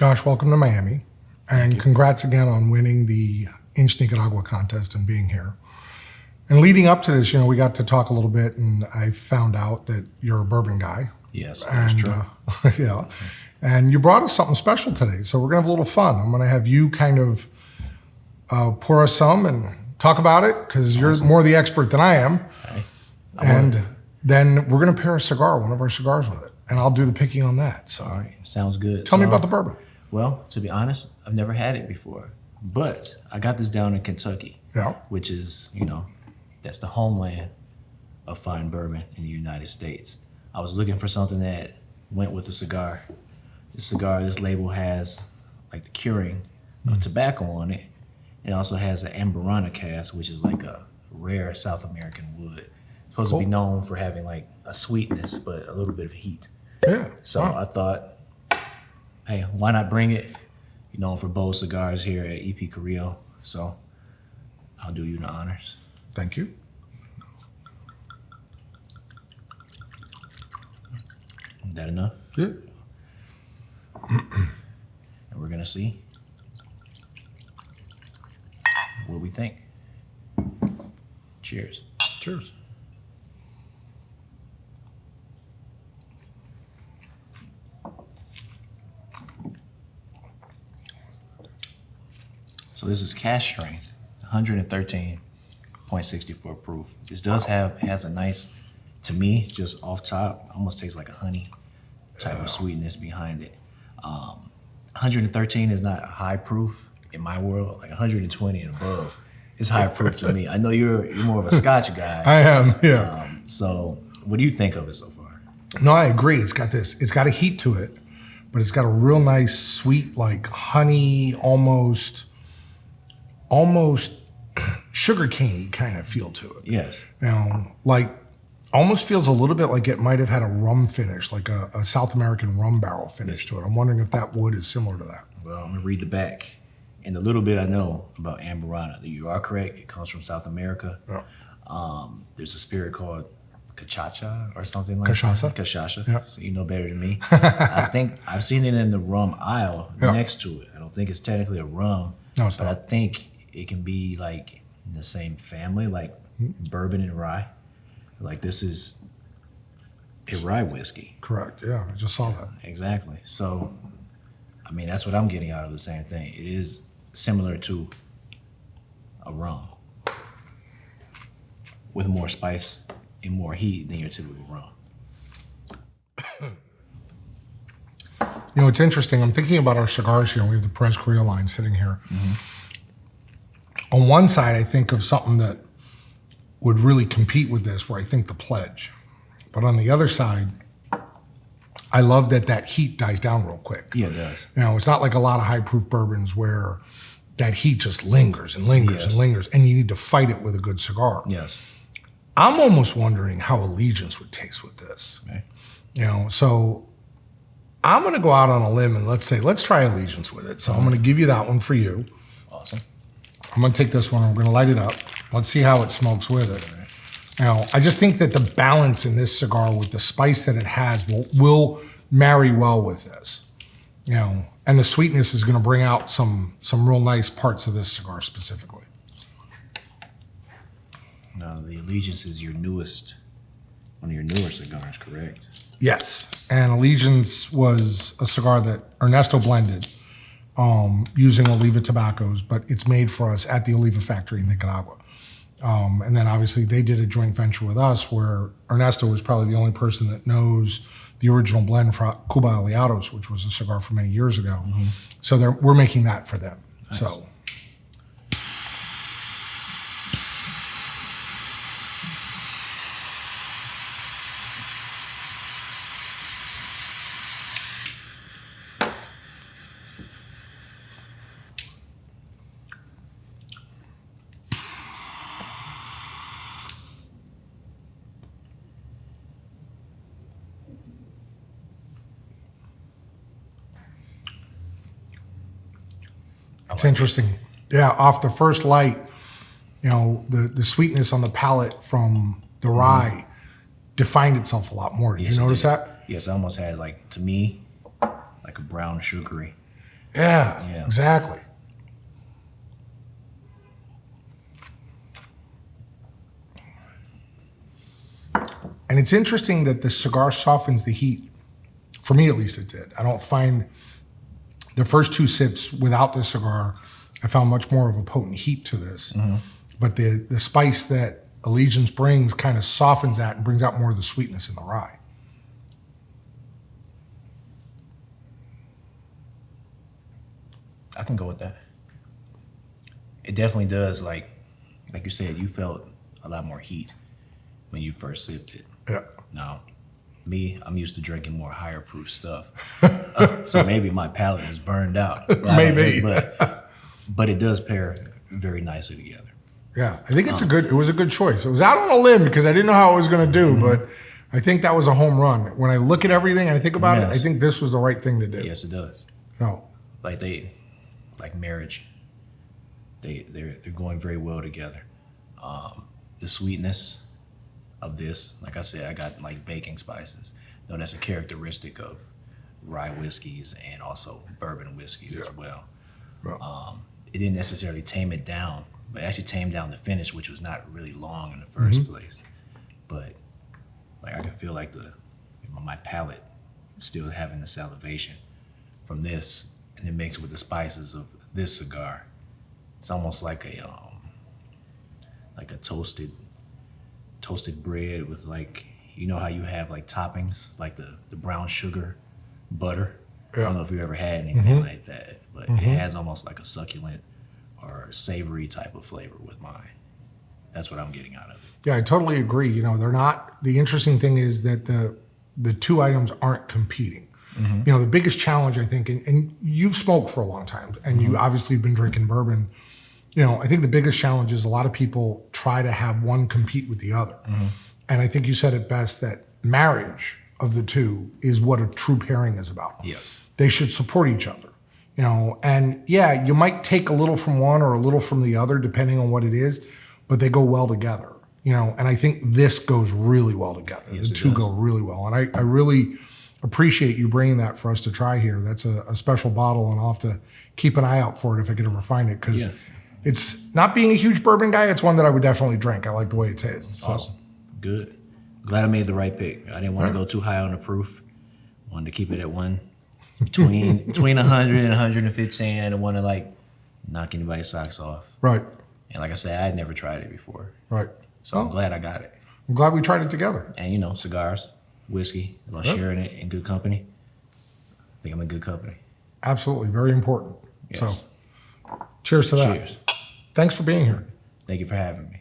Josh, welcome to Miami. And congrats again on winning the Inch Nicaragua contest and being here. And leading up to this, we got to talk a little bit, and I found out that you're a bourbon guy. Yes, that's true. Yeah. And you brought us something special today, so we're going to have a little fun. I'm going to have you kind of pour us some and talk about it, because you're more the expert than I am. Right. And then we're going to pair a cigar, one of our cigars, with it. And I'll do the picking on that. So, all right, sounds good. Tell me about the bourbon. Well, to be honest, I've never had it before. But I got this down in Kentucky, which is, that's the homeland of fine bourbon in the United States. I was looking for something that went with the cigar. This label has like the curing of tobacco on it. It also has an Amburana cask, which is like a rare South American wood. It's supposed to be known for having like a sweetness, but a little bit of heat. Yeah. So I thought, hey, why not bring it? For bold cigars here at EP Carrillo. So I'll do you the honors. Thank you. Is that enough? Yeah. And we're gonna see what we think. Cheers. Cheers. So this is cask strength, 113.64 proof. This has a nice, to me, just off top, almost tastes like a honey type of sweetness behind it. 113 is not high proof in my world. Like 120 and above is high proof to me. I know you're more of a Scotch guy. I am, yeah. So what do you think of it so far? No, I agree. It's got a heat to it, but it's got a real nice sweet, like honey, almost sugar caney kind of feel to it. Yes. Like almost feels a little bit like it might have had a rum finish, like a South American rum barrel finish to it. I'm wondering if that wood is similar to that. Well, I'm gonna read the back. And the little bit I know about Amburana, you are correct. It comes from South America. Yeah. There's a spirit called cachaça or something like Cachaça? that. Cachaça. Yeah. So you know better than me. I think I've seen it in the rum aisle next to it. I don't think it's technically a rum. No, it's but not. I think it can be like in the same family, like bourbon and rye. Like this is a rye whiskey. Correct. Yeah, I just saw that. Exactly. So, I mean, that's what I'm getting out of the same thing. It is similar to a rum with more spice and more heat than your typical rum. It's interesting. I'm thinking about our cigars here. We have the Perez Carrillo line sitting here. Mm-hmm. On one side, I think of something that would really compete with this, where I think the Pledge. But on the other side, I love that heat dies down real quick. Yeah, it does. It's not like a lot of high proof bourbons where that heat just lingers and lingers and lingers, and you need to fight it with a good cigar. Yes. I'm almost wondering how Allegiance would taste with this. Okay. So I'm going to go out on a limb and let's try Allegiance with it. So I'm going to give you that one for you. Awesome. I'm going to take this one. I'm going to light it up. Let's see how it smokes with it. I just think that the balance in this cigar with the spice that it has will marry well with this. And the sweetness is going to bring out some real nice parts of this cigar specifically. Now, the Allegiance is one of your newer cigars, correct? Yes. And Allegiance was a cigar that Ernesto blended using Oliva tobaccos, but it's made for us at the Oliva factory in Nicaragua. And then obviously they did a joint venture with us where Ernesto was probably the only person that knows the original blend for Cuba Aliados, which was a cigar from many years ago. Mm-hmm. So we're making that for them. Nice. So. It's interesting. Yeah, off the first light, the sweetness on the palate from the rye defined itself a lot more. Did you notice that? Yes, I almost had to me, like a brown sugary Yeah, exactly. And it's interesting that the cigar softens the heat. For me, at least, it did. I don't find the first two sips without the cigar, I found much more of a potent heat to this. But the spice that Allegiance brings kind of softens that and brings out more of the sweetness in the rye. I can go with that. It definitely does, like you said, you felt a lot more heat when you first sipped it. Yeah. Now, me, I'm used to drinking more higher proof stuff. So maybe my palate is burned out. Maybe. But it does pair very nicely together. Yeah, I think it was a good choice. It was out on a limb because I didn't know how it was going to do, but I think that was a home run. When I look at everything and I think about it, I think this was the right thing to do. Yes, it does. No. Like marriage. They're going very well together. The sweetness of this, like I said, I got like baking spices. No, that's a characteristic of rye whiskeys and also bourbon whiskeys as well. It didn't necessarily tame it down, but actually tamed down the finish, which was not really long in the first place. But like I can feel like my palate still having the salivation from this, and then mixed with the spices of this cigar. It's almost like a toasted bread with, like, you know how you have like toppings, like the brown sugar butter. I don't know if you ever had anything like that, but it has almost like a succulent or savory type of flavor with mine. That's what I'm getting out of it. Yeah, I totally agree. You know, they're not. The interesting thing is that the two items aren't competing. You know, the biggest challenge, I think, and you've smoked for a long time, and you obviously have been drinking bourbon. You know, I think the biggest challenge is a lot of people try to have one compete with the other. And I think you said it best that marriage of the two is what a true pairing is about. Yes. They should support each other. You know, and yeah, you might take a little from one or a little from the other, depending on what it is, but they go well together. You know, and I think this goes really well together. Yes, the two go really well. And I really appreciate you bringing that for us to try here. That's a special bottle, and I'll have to keep an eye out for it if I could ever find it, because it's not being a huge bourbon guy. It's one that I would definitely drink. I like the way it tastes. So. Awesome. Good. Glad I made the right pick. I didn't want to go too high on the proof. Wanted to keep it at one between 100 and 115. I didn't want to like knock anybody's socks off. Right. And like I said, I had never tried it before. Right. So I'm glad I got it. I'm glad we tried it together. And, you know, cigars, whiskey, about sharing it in good company. I think I'm in good company. Absolutely. Very important. Yes. So cheers to that. Cheers. Thanks for being here. Thank you for having me.